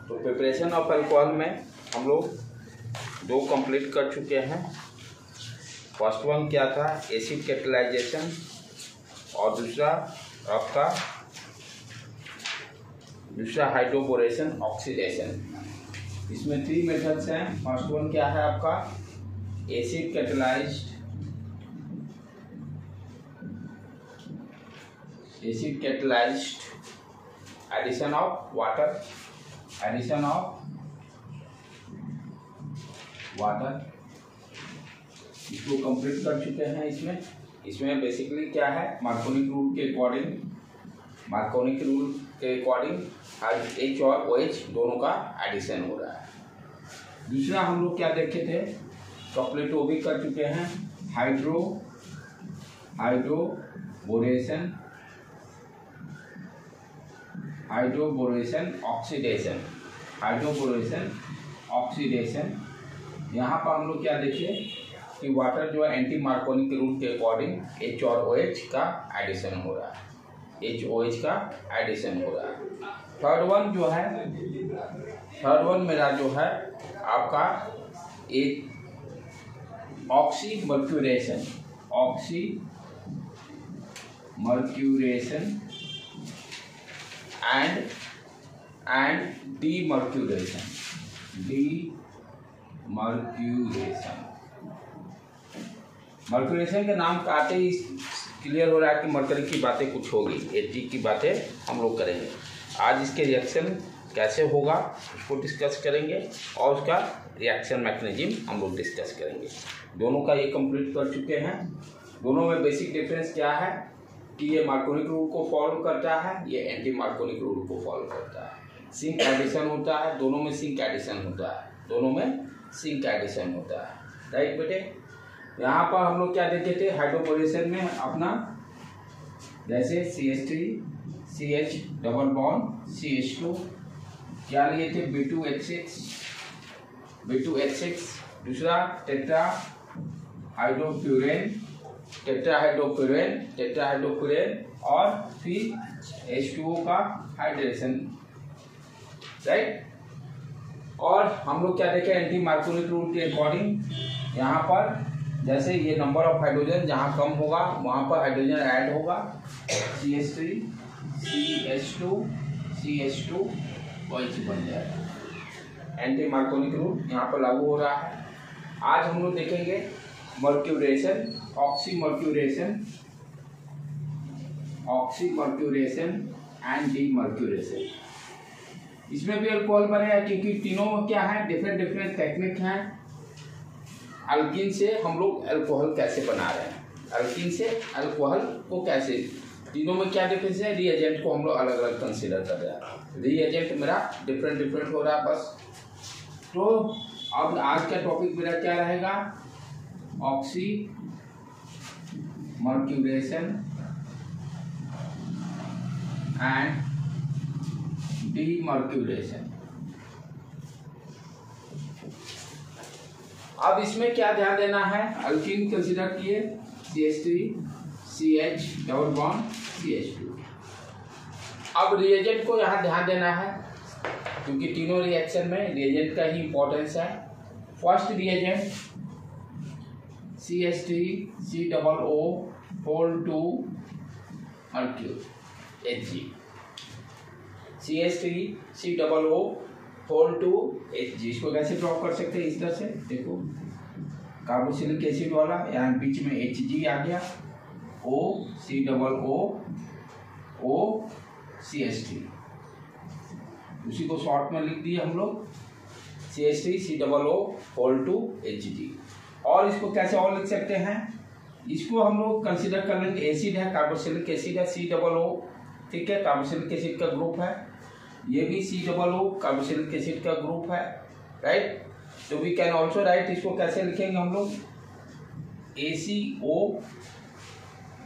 तो preparation of alcohol में हम लोग 2 कंप्लीट कर चुके हैं। फर्स्ट वन क्या था, एसिड कैटलाइजेशन, और दूसरा हाइड्रोबोरेशन ऑक्सीडेशन। इसमें 3 मेथड्स हैं। फर्स्ट वन क्या है आपका, acid catalysed addition of water, इसको कंप्लीट कर चुके हैं। इसमें बेसिकली क्या है, मार्कोनिक रूल के अकॉर्डिंग H और OH दोनों का एडिशन हो रहा है। दूसरा हम लोग क्या देखे थे, कंप्लीट वो भी कर चुके हैं, हाइड्रोबोरेशन ऑक्सीडेशन। यहाँ पर हम लोग क्या देखे कि वाटर जो है एंटी मार्कोनिक रूल के अकॉर्डिंग H और OH का एडिशन हो रहा है, थर्ड वन मेरा जो है आपका एक ऑक्सीमर्क्यूरेशन एंड डीमर्क्यूरेशन। मर्क्यूरेशन के नाम का आते ही क्लियर हो रहा है कि मरकरी की बातें कुछ होगी, H की बातें हम लोग करेंगे। आज इसके रिएक्शन कैसे होगा उसको डिस्कस करेंगे और उसका रिएक्शन मैकेनिज्म हम लोग डिस्कस करेंगे। दोनों का ये कंप्लीट कर चुके हैं। दोनों में बेसिक डिफरेंस क्या है कि ये मार्कोनिक रूल को फॉलो करता है, ये एंटी मार्कोनिक रूल को फॉलो करता है। सिंक एडिशन होता है, दोनों में सिंक एडिशन होता है, राइट बेटे। यहाँ पर हम लोग क्या देखे थे, हाइड्रोबोरेशन में अपना जैसे CH3CH डबल बॉन्ड CH2 क्या लिए थे, B2H6, दूसरा टेट्राहाइड्रोप्यूरेन और फिर H2O का हाइड्रेशन, राइट। और हम लोग क्या देखे, एंटी मार्कोनिक रूल के अकॉर्डिंग यहाँ पर जैसे ये नंबर ऑफ हाइड्रोजन जहाँ कम होगा वहाँ पर हाइड्रोजन ऐड होगा, CH3 CH2 OH बन जाएगा। एंटी मार्कोनिक रूल यहाँ पर लागू हो रहा है। आज हम लोग देखेंगे ऑक्सीमर्क्यूरेशन एंड डीमर्क्यूरेशन। इसमें भी अल्कोहल बनेगा क्योंकि तीनों क्या है, डिफरेंट टेक्निक हैं। अल्कीन से हम लोग अल्कोहल कैसे बना रहे हैं, अल्कीन से अल्कोहल को कैसे, तीनों में क्या डिफरेंस है, रिएजेंट को हम लोग अलग अलग कंसीडर कर रहे हैं। रिएजेंट मेरा डिफरेंट हो रहा है बस। तो अब आज का टॉपिक मेरा क्या रहेगा, ऑक्सीमर्क्यूरेशन एंड डीमर्क्यूरेशन। अब इसमें क्या ध्यान देना है, अल्कीन कंसीडर किए CH3CH डबल बॉन्ड CH2। अब रिएजेंट को यहाँ ध्यान देना है क्योंकि तीनों रिएक्शन में रिएजेंट का ही इंपॉर्टेंस है। First reagent CH3COO Mercure Hg, CH3COO इसको कैसे ड्रॉ कर सकते हैं, इस तरह से देखो, कार्बोक्सिलिक एसिड वाला यहाँ बीच में Hg आ गया, OCOOCH3, उसी को शॉर्ट में लिख दिए हम लोग CH3COO Hg। और इसको कैसे और लिख सकते हैं, इसको हम लोग कंसीडर कर लेंगे, एसिड है, कार्बोक्सिलिक एसिड है, COO, ठीक है, कार्बोक्सिलिक एसिड का ग्रुप है, ये भी COO कार्बोक्सिलिक एसिड का ग्रुप है, राइट। तो वी कैन ऑल्सो राइट, इसको कैसे लिखेंगे हम लोग, ACO,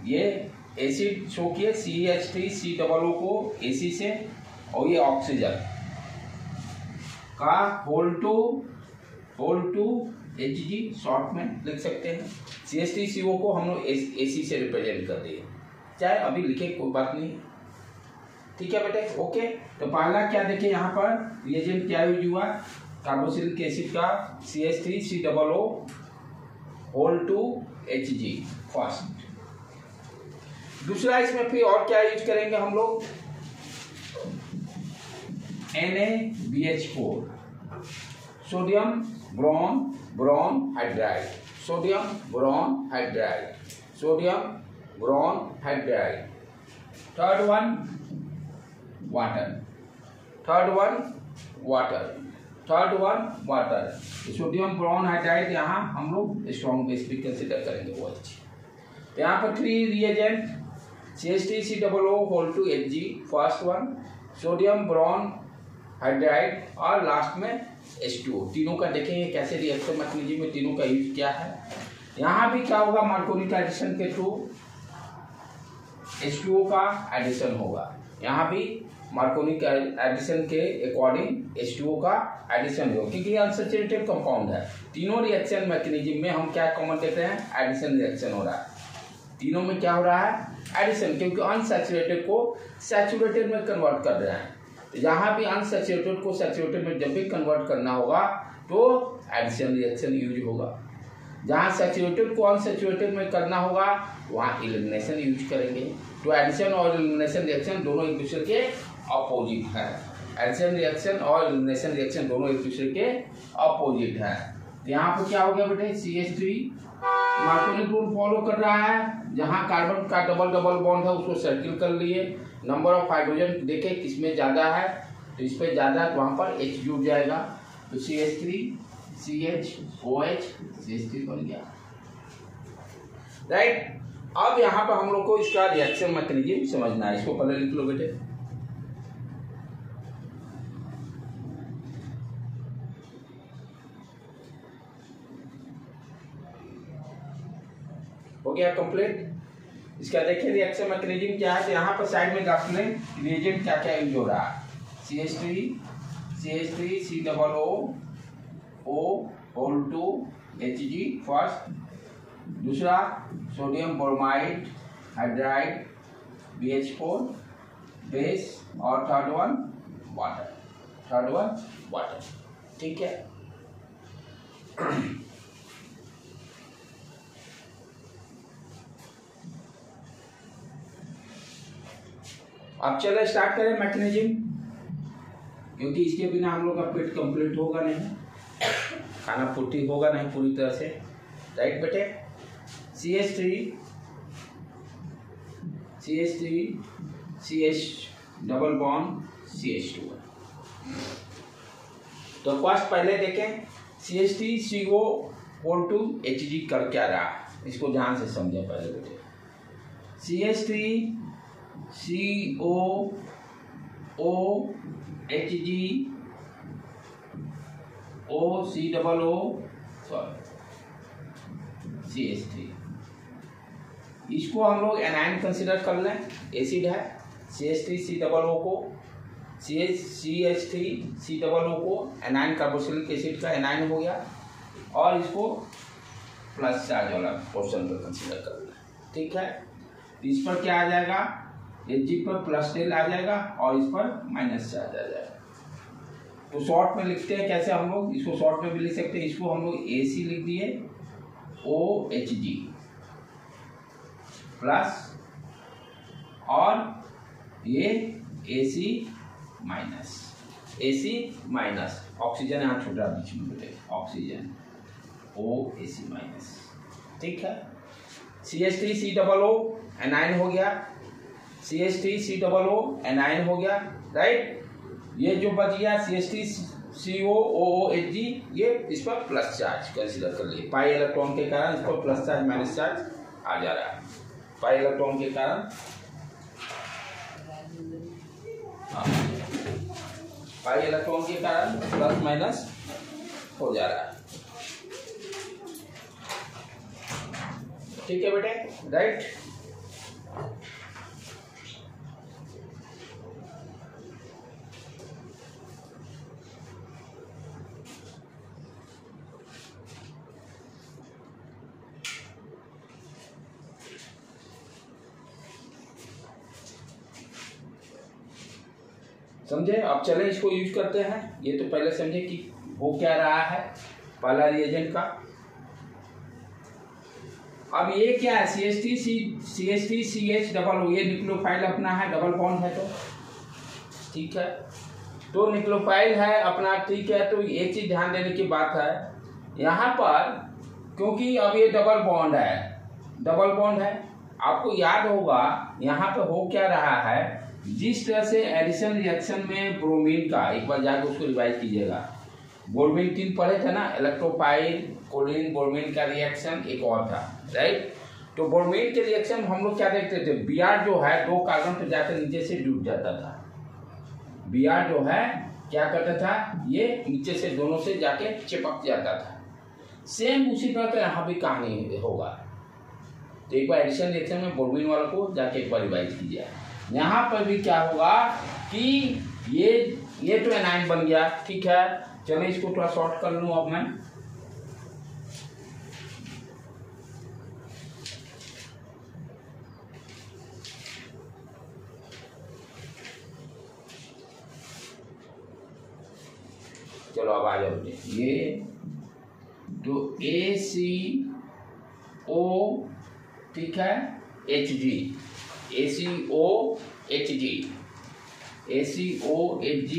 ये एसिड शो किए CH3COO को AC से, और ये ऑक्सीजन का होल टू Hg शॉर्ट में लिख सकते हैं। CH3CO को हम लोग AC से रिप्रेजेंट कर दिए, चाहे अभी लिखे कोई बात नहीं, ठीक है बेटे, ओके। तो पहला क्या देखिए यहाँ पर रिएजेंट क्या यूज हुआ, कार्बोक्सिलिक एसिड का CH3COO whole two Hg first. दूसरा इसमें फिर और क्या यूज करेंगे हम लोग, NaBH4 sodium boron hydride, sodium boron hydride, sodium boron hydride. Third one water, sodium boron hydride यहाँ हम लोग स्ट्रॉन्ग बेस भी कंसिडर करेंगे वो अच्छी। तो यहाँ पर 3 reagent CH3COO whole two Hg first one, sodium boron hydride और लास्ट में H2O। तीनों का देखेंगे कैसे रिएक्शन मैकेनिज्म में तीनों का यूज क्या है। यहाँ भी क्या होगा, मार्कोनिक एडिशन के थ्रू H2O का एडिशन होगा, यहाँ भी मार्कोनिक एडिशन के अकॉर्डिंग H2O का एडिशन होगा, क्योंकि अनसैचुरेटेड कंपाउंड है। तीनों रिएक्शन मैकेनिज्म में हम क्या कॉमन देखते हैं, एडिशन रिएक्शन हो रहा है। तीनों में क्या हो रहा है, एडिशन, क्योंकि अनसैचुरेटेड को सैचुरेटेड में कन्वर्ट कर रहे हैं। जहाँ भी अनसैचुरेटेड को सैचुरेटेड में जब भी कन्वर्ट करना होगा तो एडिशन रिएक्शन यूज होगा। जहाँ सैचुरेटेड को अनसैचुरेटेड में करना होगा वहाँ एलिमिनेशन यूज करेंगे। तो एडिशन और एलिमिनेशन रिएक्शन दोनों एक दूसरे के अपोजिट है। एडिशन रिएक्शन और एलिमिनेशन रिएक्शन दोनों एक दूसरे के अपोजिट है। तो यहाँ पर क्या हो गया बेटे, CH3 मार्कोनिक रूल फॉलो कर रहा है, जहाँ कार्बन का डबल बॉन्ड है उसको सर्किल कर लिए, नंबर ऑफ हाइड्रोजन देखे किसमें ज़्यादा है, तो इस पर ज़्यादा है तो वहाँ पर H जुड़ जाएगा, तो CH3 CHOH CH3 बन गया, राइट। अब यहाँ पर हम लोग को इसका रिएक्शन मैकेनिज्म समझना है, इसको पहले लिख लो बेटे। हो गया कंप्लीट। इसका देखिए रिएक्शन मैकेनिज्म क्या है, तो यहाँ पर साइड में ग्राफ में रिएजेंट क्या क्या यूज हो रहा है, CH3COO whole two Hg first, दूसरा sodium bromide hydride BH4 base, और थर्ड वन वाटर, ठीक है। अब चलो स्टार्ट करें मैकेनिज्म, क्योंकि इसके बिना हम लोग का पेट कंप्लीट होगा नहीं, खाना पूर्ति होगा नहीं पूरी तरह से, राइट बेटे। CH3 CH double bond CH2। तो फर्स्ट पहले देखें CH3CO होल टू Hg कर क्या रहा है, इसको ध्यान से समझें पहले बेटे। CH3COO Hg OCOO CH3, इसको हम लोग एनाइन कंसिडर कर लें, एसिड है। CH3COO को CH3COO को एनाइन कार्बोक्सिलिक एसिड का एनाइन हो गया, और इसको प्लस चार्ज वाला पोर्शन पर कंसिडर कर लें, ठीक है। इस पर क्या आ जाएगा, Hg पर प्लस डेल आ जाएगा और इस पर माइनस चार्ज आ जाएगा। तो शॉर्ट में लिखते हैं कैसे हम लोग, इसको शॉर्ट में भी लिख सकते हैं, इसको हम लोग AC लिख दिए OHg प्लस, और ये AC माइनस, ऑक्सीजन यहाँ छोटा बीच में बेटे, ऑक्सीजन OAC माइनस, ठीक है। CH3COO एनाइन हो गया, CH3COO एनाइन हो गया, राइट। ये जो बच गया CH3COOHg, ये इस पर प्लस चार्ज कंसीडर कर लिए, पाई इलेक्ट्रॉन के कारण इस पर प्लस चार्ज माइनस चार्ज आ जा रहा है, पाई इलेक्ट्रॉन के कारण, पाई इलेक्ट्रॉन के कारण प्लस माइनस हो जा रहा है, ठीक है बेटे, राइट। समझे? अब चले इसको यूज करते हैं। ये तो पहले समझे कि हो क्या रहा है पहला रिएजेंट का। अब ये क्या है, CH3CH डबल O, ये न्यूक्लियोफाइल अपना है, डबल बॉन्ड है तो ठीक है। तो न्यूक्लियोफाइल है अपना, ठीक है। तो एक चीज ध्यान देने की बात है यहाँ पर, क्योंकि अब ये डबल बॉन्ड है, आपको याद होगा यहाँ पे हो क्या रहा है। जिस तरह से एडिशन रिएक्शन में ब्रोमीन का, एक बार जाकर उसको रिवाइज कीजिएगा, ब्रोमीन 3 पढ़े थे ना, इलेक्ट्रोफाइल, क्लोरीन, ब्रोमीन का रिएक्शन, एक और था, राइट। तो ब्रोमीन के रिएक्शन हम लोग क्या देखते थे, Br जो है 2 कार्बन पे जाकर नीचे से जुड़ जाता था। Br जो है क्या करता था, ये नीचे से दोनों से जाके चिपक जाता था। सेम उसी तरह का यहाँ भी कहानी होगा। तो एक बार एडिशन रिएक्शन में ब्रोमीन वाला को जाके एक बार रिवाइज कीजिए। यहाँ पर भी क्या होगा कि ये तो एनाइन बन गया, ठीक है। चलो इसको थोड़ा शॉर्ट कर लूँ अब मैं। चलो अब आ जाओ, ये तो ACO, ठीक है, Hg, ACOHG,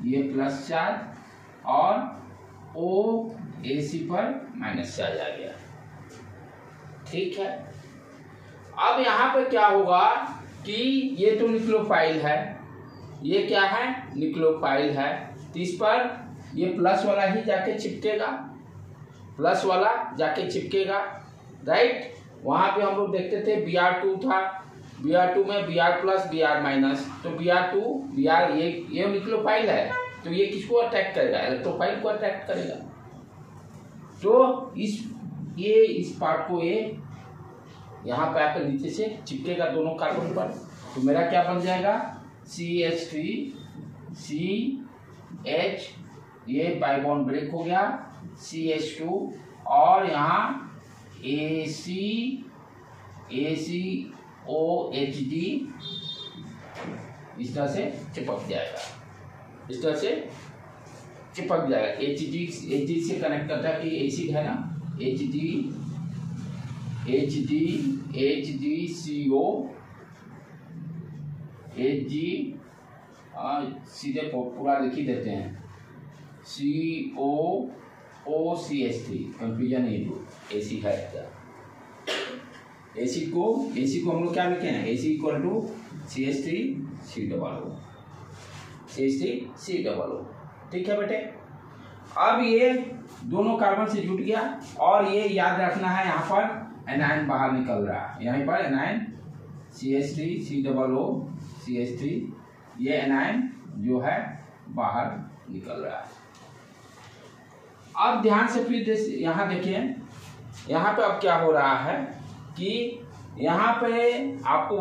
ये प्लस चार्ज और OAC पर माइनस चार्ज आ गया, ठीक है। अब यहाँ पर क्या होगा कि ये तो न्यूक्लियोफाइल है, ये क्या है, न्यूक्लियोफाइल है। तो इस पर ये प्लस वाला ही जाके चिपकेगा, राइट। वहां पे हम लोग देखते थे Br2 था, Br2 में Br प्लस Br माइनस, तो Br2 Br, ये न्यूक्लियोफाइल है, तो ये किसको अट्रैक्ट करेगा, इलेक्ट्रोफाइल को अट्रैक्ट करेगा। तो इस पार्ट को ये यहाँ पे आकर नीचे से चिपकेगा दोनों कार्बन पर। तो मेरा क्या बन जाएगा, CH3CH, ये बाई बॉन्ड ब्रेक हो गया, CH2 और यहाँ ACOHD इस तरह से चिपक जाएगा, HG से कनेक्ट करता है कि एसिड है ना, HGCO, HG सीधे पूरा लिख ही देते हैं, COOCH3, कंफ्यूजन नहीं दो, AC है क्या, AC को हम लोग क्या लिखे हैं, AC इक्वल टू CH3COO, ठीक है बेटे। अब ये दोनों कार्बन से जुट गया और ये याद रखना है, यहाँ पर एनायन बाहर निकल रहा है, यहाँ पर एनायन CH3COO CH3, ये एनायन जो है बाहर निकल रहा है। अब ध्यान से फिर यहाँ देखिए, यहाँ पे अब क्या हो रहा है कि यहाँ पे आपको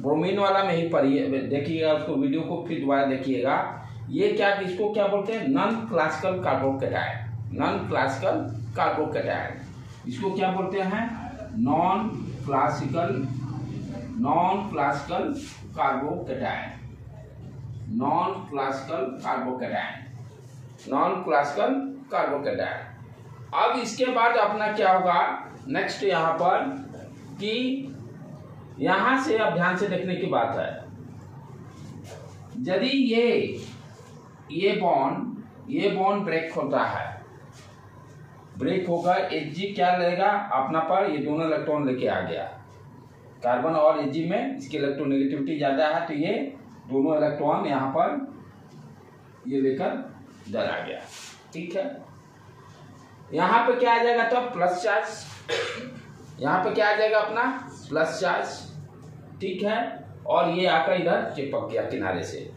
ब्रोमीन वाला में ही पढ़िए, देखिएगा उसको, वीडियो को फिर दोबारा देखिएगा। ये क्या, इसको क्या बोलते हैं, नॉन क्लासिकल कार्बोकैटायन, इसको क्या बोलते हैं, नॉन क्लासिकल कार्बोकैटायन। अब इसके बाद अपना क्या होगा नेक्स्ट, यहाँ पर कि यहाँ से अब ध्यान से देखने की बात है, यदि ये बॉन्ड ब्रेक होता है, ब्रेक होकर Hg क्या लेगा अपना पर, ये दोनों इलेक्ट्रॉन लेके आ गया, कार्बन और Hg में इसकी इलेक्ट्रोनेगेटिविटी ज्यादा है, तो ये दोनों इलेक्ट्रॉन यहाँ पर ये लेकर इधर आ गया, ठीक है। यहाँ पे क्या आ जाएगा, तब प्लस चार्ज, यहाँ पे क्या आ जाएगा अपना प्लस चार्ज, ठीक है। और ये आकर इधर चिपक गया किनारे से।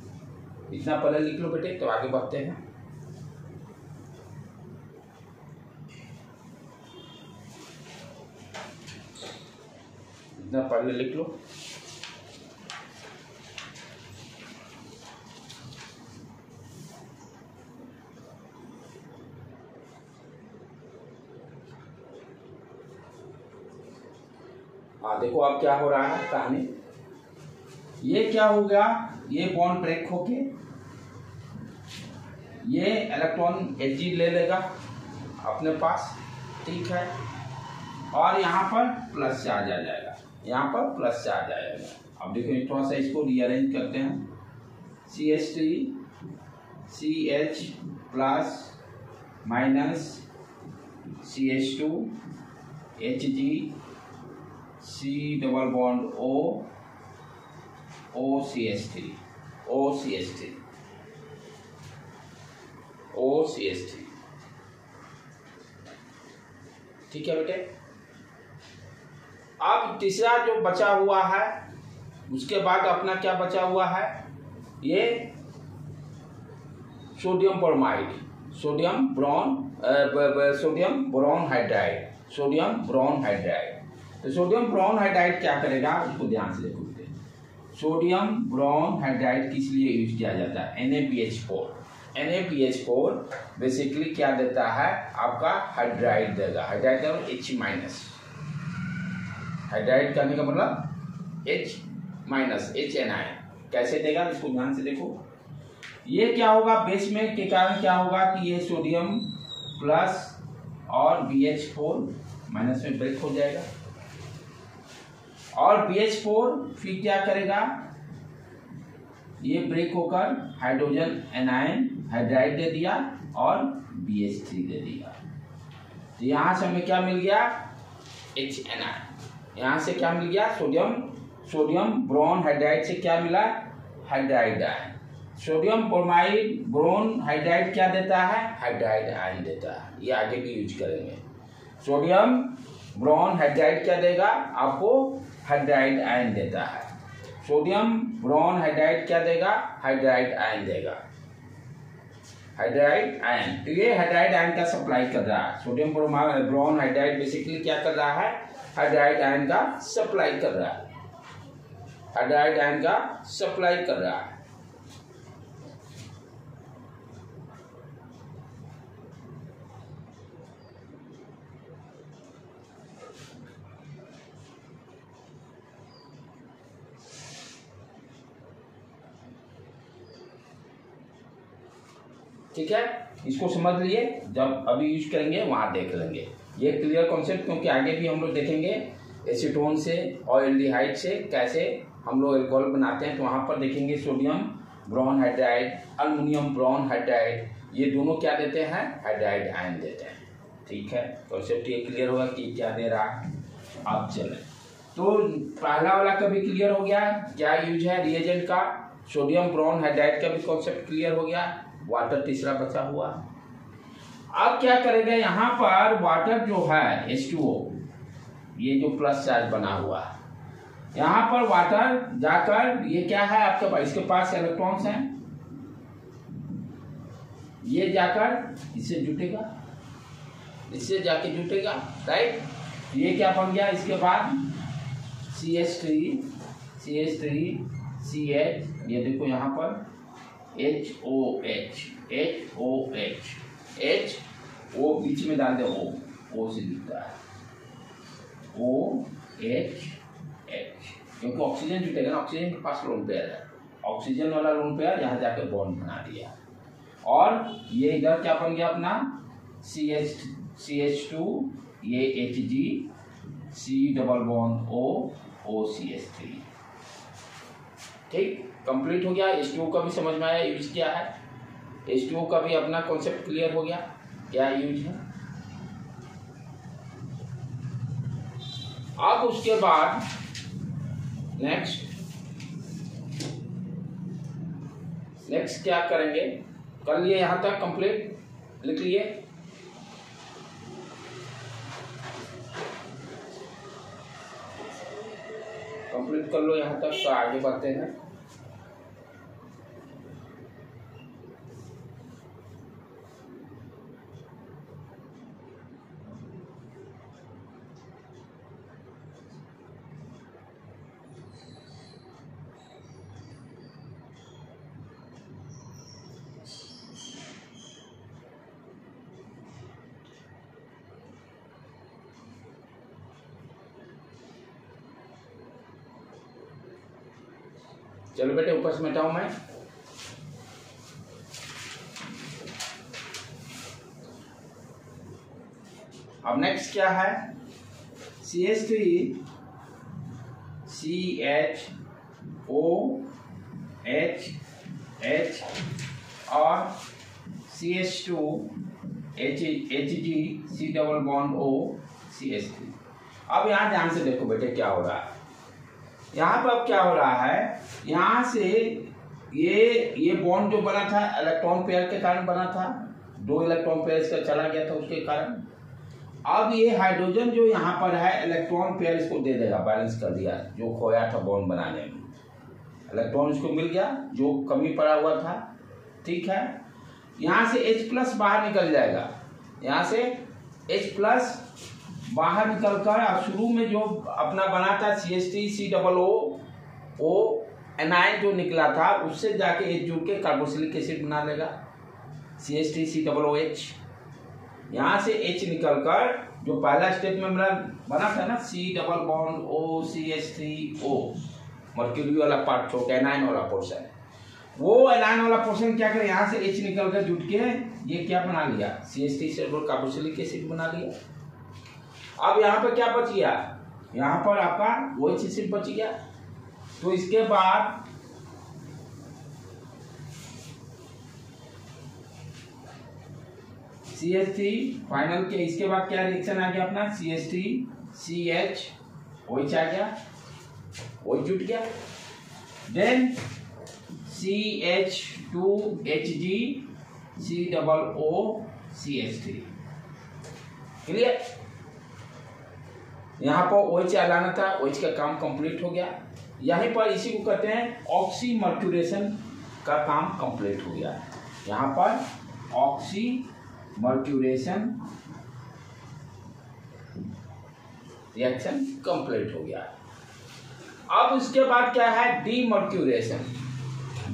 इतना पहले लिख लो बेटे, तो आगे बढ़ते हैं। इतना पहले लिख लो। हाँ देखो अब क्या हो रहा है कहानी, ये क्या हो गया ये बॉन्ड ब्रेक होके ये इलेक्ट्रॉन Hg ले लेगा अपने पास, ठीक है, और यहाँ पर प्लस चार्ज आ जाएगा, यहाँ पर प्लस चार्ज आ जाएगा। अब देखो थोड़ा सा इसको रीअरेंज करते हैं, CH3 CH plus minus CH2 Hg C double bond O OCH3 OCH3 OCH3, ठीक है बेटे। अब तीसरा जो बचा हुआ है, उसके बाद अपना क्या बचा हुआ है, ये sodium bromide, sodium boron hydride, sodium boron hydride. तो सोडियम बोरॉन हाइड्राइड क्या करेगा, उसको ध्यान से देखो। सोडियम बोरॉन हाइड्राइड किस लिए यूज किया जाता है, NaBH4। NaBH4 बेसिकली क्या देता है, आपका हाइड्राइड देगा, हाइड्राइड का H माइनस, हाइड्राइड करने का मतलब H माइनस HNI कैसे देगा, इसको ध्यान से देखो। ये क्या होगा, बेस में के कारण क्या होगा कि ये सोडियम प्लस और BH4 माइनस में ब्रेक हो जाएगा, और BH4 फिर क्या करेगा, ये ब्रेक होकर हाइड्रोजन एनायन हाइड्राइड दे दिया और BH3 दे दिया। तो यहाँ से हमें क्या मिल गया, HNI। यहाँ से क्या मिल गया, सोडियम बोरॉन हाइड्राइड से क्या मिला, hydride ion. Sodium bromide boron hydride क्या देता है, हाइड्राइड आयन देता है। ये आगे भी यूज करेंगे। सोडियम बोरॉन हाइड्राइड क्या देगा आपको, हाइड्राइड आयन देता है। सोडियम बोरॉन हाइड्राइड क्या देगा, हाइड्राइड आयन देगा, हाइड्राइड आयन। तो ये हाइड्राइड आयन का सप्लाई कर रहा है। सोडियम बोरॉन हाइड्राइड बेसिकली क्या कर रहा है, हाइड्राइड आयन का सप्लाई कर रहा है, हाइड्राइड आयन का सप्लाई कर रहा है। ठीक है, इसको समझ लिए, जब अभी यूज करेंगे वहां देख लेंगे ये क्लियर कॉन्सेप्ट, क्योंकि आगे भी हम लोग देखेंगे एसीटोन से और एल्डिहाइड से कैसे हम लोग एल्कोहल बनाते हैं। तो वहां पर देखेंगे sodium boron hydride, aluminium boron hydride, ये दोनों क्या देते हैं, हाइड्राइड आयन देते हैं। ठीक है, कॉन्सेप्ट ये क्लियर होगा कि क्या दे रहा है। अब चले, तो पहला वाला का भी क्लियर हो गया क्या यूज है रिएजेंट का, सोडियम बोरॉन हाइड्राइड का भी कॉन्सेप्ट क्लियर हो गया। वाटर तीसरा बचा हुआ। अब क्या करेंगे, यहाँ पर वाटर जो है H2O, ये जो प्लस चार्ज बना हुआ है, यहाँ पर वाटर जाकर ये क्या है आपके पास, इसके पास इलेक्ट्रॉन्स हैं, ये जाकर इससे जुटेगा, इससे जाके जुटेगा, राइट। ये क्या बन गया, इसके बाद CH3 CH, ये देखो यहाँ पर HOH, O बीच में डाल दे, O से लिखता है OH, क्योंकि ऑक्सीजन जुटेगा ना, ऑक्सीजन के पास लोन पेयर है, ऑक्सीजन वाला लोन पेयर यहाँ जाकर बॉन्ड बना दिया, और ये इधर क्या बन गया अपना CH2, ये Hg C double bond O OCH3। ठीक, कंप्लीट हो गया। H2O का भी समझ में आया यूज क्या है, H2O का भी अपना कॉन्सेप्ट क्लियर हो गया क्या यूज है। अब उसके बाद नेक्स्ट क्या करेंगे, कर लिए यहां तक कंप्लीट, लिख लिए। कंप्लीट कर लो यहां तक, तो आगे बढ़ते हैं। चलो बेटे ऊपर से मिटाऊं मैं। अब नेक्स्ट क्या है, CH3 CHOH H और CH2 HG C double bond O CH3। अब यहाँ ध्यान से देखो बेटे क्या हो रहा है। यहाँ पर अब क्या हो रहा है, यहाँ से ये बॉन्ड जो बना था इलेक्ट्रॉन पेयर के कारण बना था, 2 इलेक्ट्रॉन पेयर इसका चला गया था उसके कारण। अब ये हाइड्रोजन जो यहाँ पर है इलेक्ट्रॉन पेयर इसको दे देगा, बैलेंस कर दिया जो खोया था बॉन्ड बनाने में, इलेक्ट्रॉन इसको मिल गया जो कमी पड़ा हुआ था। ठीक है, यहाँ से H+ बाहर निकल जाएगा, यहाँ से H+ बाहर निकल कर शुरू में जो अपना बना था CH3 COO एनायन जो निकला था उससे जाके H जुड़ के कार्बोक्सिलिक एसिड बना लेगा CH3 COOH। यहाँ से H निकल कर जो पहला स्टेप में बना था ना C double bond O CH3O, mercury वाला पार्ट छोटा एनायन वाला पोर्शन, वो एनायन वाला पोर्शन क्या करे, यहाँ से H निकल कर जुट के ये क्या बना लिया, CH3 से कार्बोक्सिलिक एसिड बना लिया। अब यहाँ पर क्या बच गया, यहाँ पर आपका OH एसिड बच गया। तो इसके बाद CH3 फाइनल के इसके बाद क्या रिएक्शन आ गया अपना, CH3 CH OH आ गया, OH जुट गया, then CH2HG C double O CH3। Clear, यहाँ पर OH लाना था, OH का काम कंप्लीट हो गया। यहीं पर इसी को कहते हैं ऑक्सीमर्क्यूरेशन का काम कंप्लीट हो गया। यहाँ पर ऑक्सीमर्क्यूरेशन रिएक्शन कंप्लीट हो गया। अब इसके बाद क्या है, डीमर्क्यूरेशन।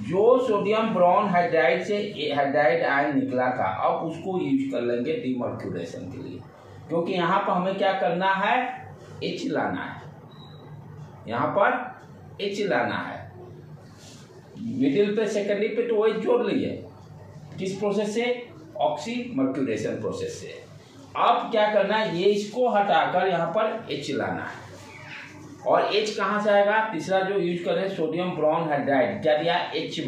जो सोडियम ब्रोन हाइड्राइड से हाइड्राइड आयन निकला था अब उसको यूज कर लेंगे डीमर्क्यूरेशन के लिए, क्योंकि यहाँ पर हमें क्या करना है, H लाना है, यहाँ पर H लाना है। मिडिल पे सेकेंडरी पे तो OH जोड़ लिए, किस प्रोसेस से, ऑक्सीमर्क्यूरेशन प्रोसेस से। अब क्या करना है, ये इसको हटाकर यहाँ पर H लाना है, और H कहाँ से आएगा, तीसरा जो यूज कर रहे हैं सोडियम ब्रोन हाइड्राइड, क्या दिया H-।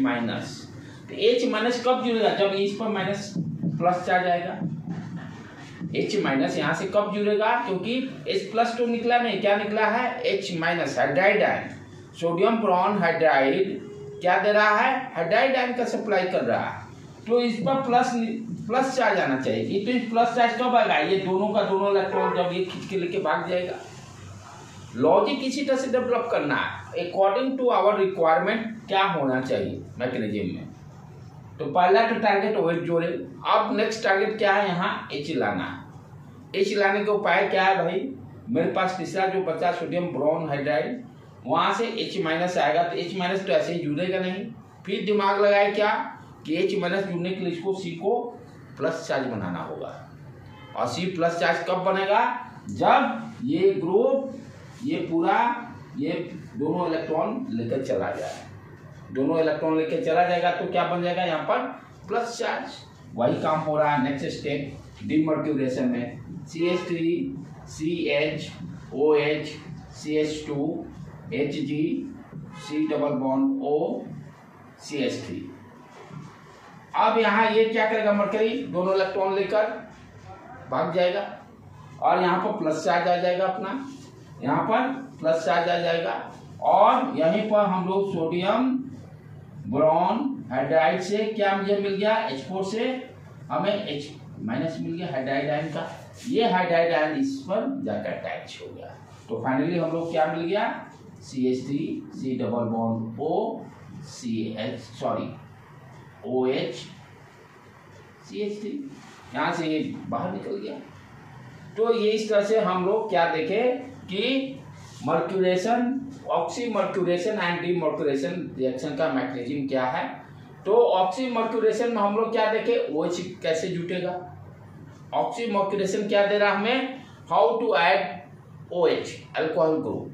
तो H- कब जुड़ेगा, जब इस पर माइनस प्लस चार्ज आएगा। H- यहाँ से कब जुड़ेगा, क्योंकि H+ तो निकला नहीं, क्या निकला है H- hydride ion. Sodium boron hydride क्या दे रहा है, हाइड्राइड आयन का सप्लाई कर रहा है, तो इस पर प्लस चार्ज आना चाहिए। ये तो प्लस चार्ज कब आएगा, ये दोनों का दोनों इलेक्ट्रॉन जब ये खींच के लेके भाग जाएगा। लॉजिक इसी तरह से डेवलप करना है, अकॉर्डिंग टू आवर रिक्वायरमेंट क्या होना चाहिए मैकेनिज्म में। तो पहला तो टारगेट OH जोड़े। अब नेक्स्ट टारगेट क्या है, यहाँ H लाना है। H लाने का उपाय क्या है भाई, मेरे पास तीसरा जो बचा सोडियम ब्रोन हाइड्राइड, वहां से H- आएगा, तो H- तो ऐसे ही जुड़ेगा नहीं, फिर दिमाग लगाए क्या कि H- जुड़ने के लिए इसको C को प्लस चार्ज बनाना होगा। और C प्लस चार्ज कब बनेगा, जब ये ग्रुप ये पूरा ये दोनों इलेक्ट्रॉन लेकर चला जाए, दोनों इलेक्ट्रॉन लेकर चला जाएगा तो क्या बन जाएगा, यहाँ पर प्लस चार्ज। वही काम हो रहा है नेक्स्ट स्टेप डीमर्क्यूरेशन में, CH3 CHOH CH2 HG C double bond O CH3। अब यहाँ ये क्या करेगा, मरकरी दोनों इलेक्ट्रॉन लेकर भाग जाएगा, और यहाँ पर प्लस चार्ज आ जाएगा अपना, यहाँ पर प्लस चार्ज आ जाएगा, और यहीं पर हम लोग सोडियम ब्रोन हाइड्राइड से क्या मुझे मिल गया, H4 से हमें H- मिल गया हाइड्राइड आयन का, ये हाइड्राइड आयन इस पर जाकर अटैच हो गया। तो फाइनली हम लोग क्या मिल गया, CH3 C double bond O OH CH3, यहाँ से ये बाहर निकल गया। तो ये इस तरह से हम लोग क्या देखे कि mercuration, oxymercuration and demercuration reaction का मैकेनिज्म क्या है। तो ऑक्सीमर्क्यूरेशन में हम लोग क्या देखे, OH कैसे जुटेगा। ऑक्सीमर्क्यूरेशन क्या दे रहा हमें, how to add OH alcohol group,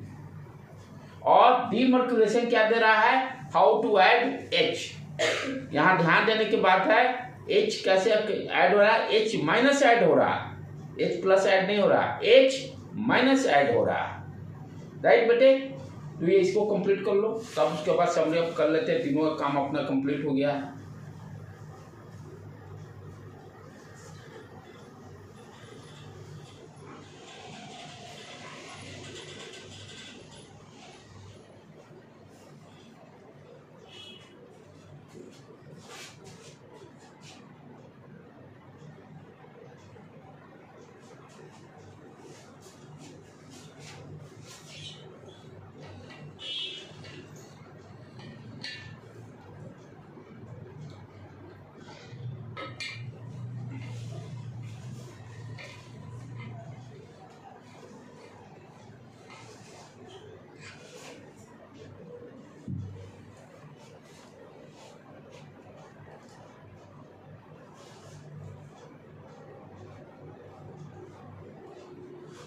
और डीमर्क्यूरेशन क्या दे रहा है, हाउ टू ऐड H। यहाँ ध्यान देने की बात है, H कैसे ऐड हो रहा है, H माइनस ऐड हो रहा है, H प्लस ऐड नहीं हो रहा, H माइनस ऐड हो रहा है। राइट बेटे, तो ये इसको कंप्लीट कर लो, तब उसके बाद समरी अप कर लेते हैं। तीनों का काम अपना कंप्लीट हो गया है।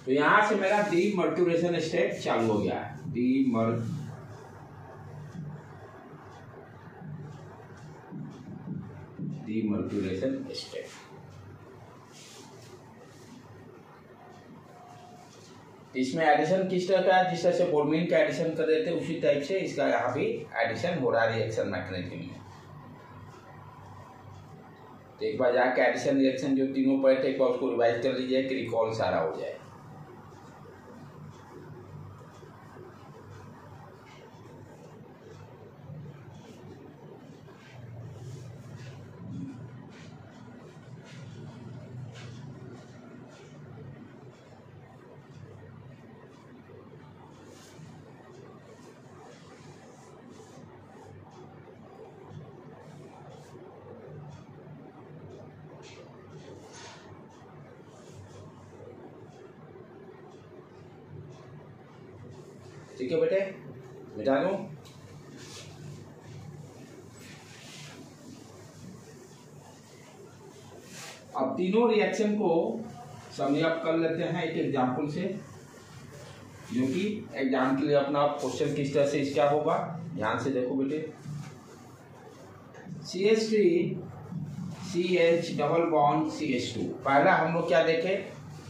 तो यहां से मेरा डीमर्क्यूरेशन स्टेट चालू हो गया है। Demercuration state. इसमें एडिशन किस तरह का है, जिस तरह से ब्रोमीन का एडिशन कर रहे थे उसी टाइप से इसका यहाँ भी एडिशन हो रहा है रिएक्शन मैकेनिज्म में। तो एक बार जाके एडिशन रिएक्शन जो तीनों पढ़े थे एक बार उसको रिवाइज कर लीजिए कि रिकॉल सारा हो जाए। ठीक है बेटे, मिटा दूं। अब तीनों रिएक्शन को समरी अप कर लेते हैं एक एग्जाम्पल से, जो कि एग्जाम के लिए अपना क्वेश्चन किस तरह से इसका होगा। ध्यान से देखो बेटे, CH3 CH double bond CH2। पहला हम लोग क्या देखे,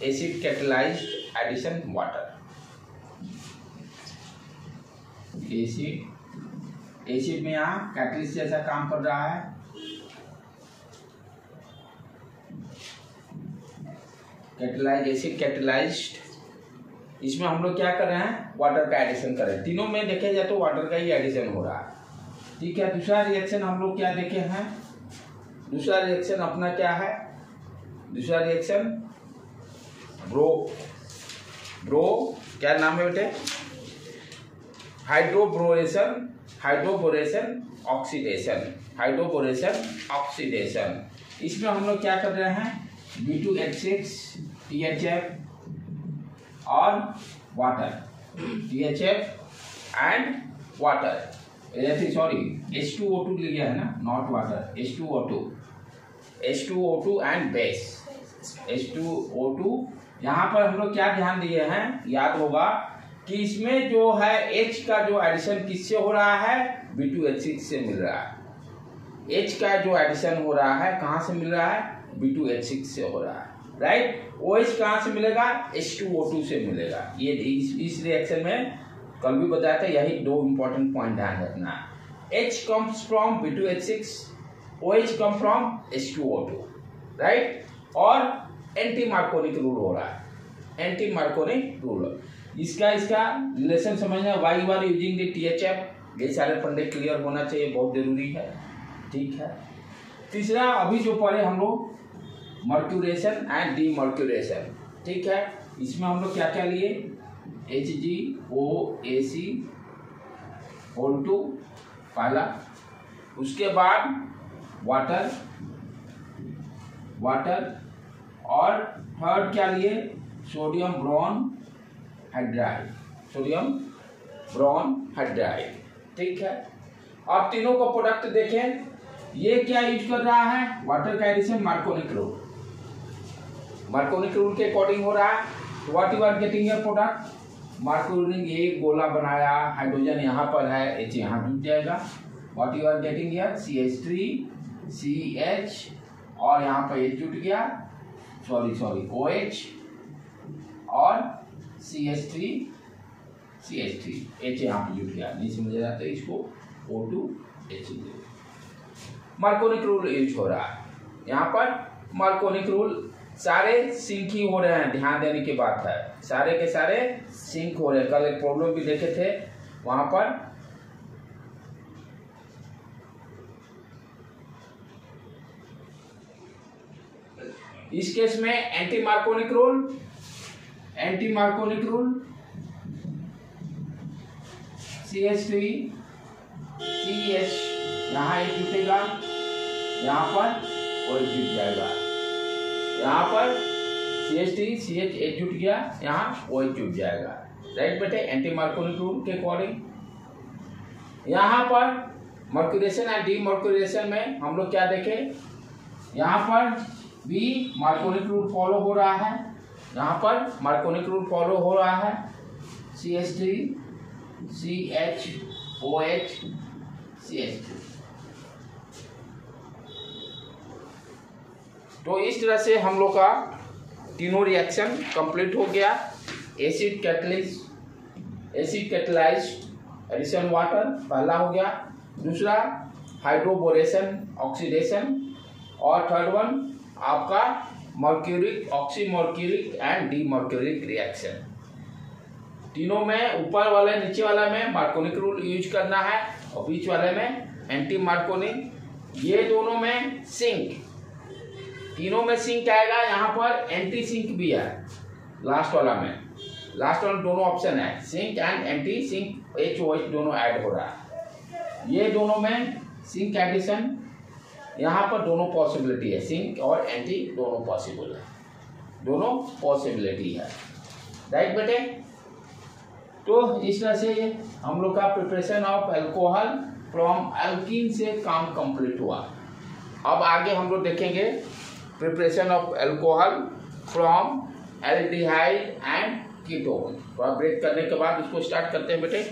acid catalysed addition water. Acid में यहाँ कैटलिस्ट जैसा काम कर रहा है। एसिड कैटेलाइज्ड, इसमें हम लोग क्या कर रहे हैं, वाटर का एडिशन कर रहे हैं। तीनों में देखे जाए तो वाटर का ही एडिशन हो रहा है। ठीक है, दूसरा रिएक्शन हम लोग क्या देखे हैं, दूसरा रिएक्शन अपना क्या है, दूसरा रिएक्शन ब्रो क्या नाम है बेटे, हाइड्रोबोरेशन ऑक्सीडेशन। इसमें हम लोग क्या कर रहे हैं, B2H6 THF और water, THF and water, sorry H2O2 लिया है ना, not water, H2O2 and base H2O2। यहाँ पर हम लोग क्या ध्यान दिए हैं, याद होगा कि इसमें जो है H का जो एडिशन किससे हो रहा है, B2H6 से मिल रहा है। H का जो एडिशन हो रहा है कहाँ से मिल रहा है, B2H6 से हो रहा है। राइट, OH कहाँ से मिलेगा, H2O2 से मिलेगा। ये इस रिएक्शन में कल भी बताया था, यही दो इंपॉर्टेंट पॉइंट ध्यान रखना है। H comes from B2H6, OH come from H2O2, right. और एंटी मार्कोनिक रूल हो रहा है, एंटी मार्कोनिक रूल। इसका रिलेशन समझना, why are using the THF, ये सारे फंडे क्लियर होना चाहिए, बहुत जरूरी है। ठीक है, तीसरा अभी जो पढ़े हम लोग मर्क्यूरेशन एंड डीमर्क्यूरेशन। ठीक है, इसमें हम लोग क्या क्या लिए, HgOAc (2) पहला, उसके बाद वाटर और थर्ड क्या लिए, सोडियम ब्रोन हाइड्राइड। ठीक है, अब तीनों को प्रोडक्ट देखें, ये क्या यूज कर रहा है, वाटर का एडिशन मार्कोनिक रूल के अकॉर्डिंग हो रहा है। What you are getting your product, mercury ring ये गोला बनाया, हाइड्रोजन यहाँ पर है, H यहाँ जुट जाएगा। What you are getting here, CH3 CH और यहाँ पर H जुट गया, सॉरी OH और CH3 H यहाँ पे जुट गया। नहीं समझ रहा तो इसको O2 H। मार्कोनिक रूल यूज हो रहा है यहाँ पर। मार्कोनिक रूल सारे सिंक ही हो रहे हैं, ध्यान देने की बात है, सारे के सारे सिंक हो रहे हैं। कल एक प्रॉब्लम भी देखे थे वहां पर, इस केस में anti Markovnikov rule CH3 CH यहाँ एक जुटेगा, यहाँ पर OH जुट जाएगा, यहाँ पर CH3 CH एक जुट गया, यहाँ OH जुट जाएगा। राइट बेटे, एंटी मार्कोनिक रूल के अकॉर्डिंग। यहाँ पर मर्क्यूरेशन एंड डीमर्क्यूरेशन में हम लोग क्या देखे, यहाँ पर भी मार्कोनिक रूल फॉलो हो रहा है, यहाँ पर मार्कोनिक रूल फॉलो हो रहा है, CH3 CH OH CH3। तो इस तरह से हम लोग का तीनों रिएक्शन कंप्लीट हो गया। एसिड कैटलाइज्ड एडिशन वाटर पहला हो गया, दूसरा हाइड्रोबोरेशन ऑक्सीडेशन, और थर्ड वन आपका मर्क्यूरिक ऑक्सीमर्क्यूरिक एंड डीमर्क्यूरिक रिएक्शन। तीनों में ऊपर वाले नीचे वाला में मार्कोनिक रूल यूज करना है और बीच वाले में एंटी मार्कोनिक। ये दोनों में सिंक, तीनों में सिंक आएगा, यहाँ पर एंटी सिंक भी है लास्ट वाला में दोनों ऑप्शन है, syn and anti syn, HOH दोनों ऐड हो रहा है। ये दोनों में सिंक एडिशन, यहाँ पर दोनों पॉसिबिलिटी है, सिंक और एंटी दोनों पॉसिबल है, दोनों पॉसिबिलिटी है। राइट बेटे, तो इस तरह से हम लोग का preparation of alcohol from alkene से काम कंप्लीट हुआ। अब आगे हम लोग देखेंगे preparation of alcohol from aldehyde and ketone. थोड़ा ब्रेक करने के बाद इसको स्टार्ट करते हैं बेटे।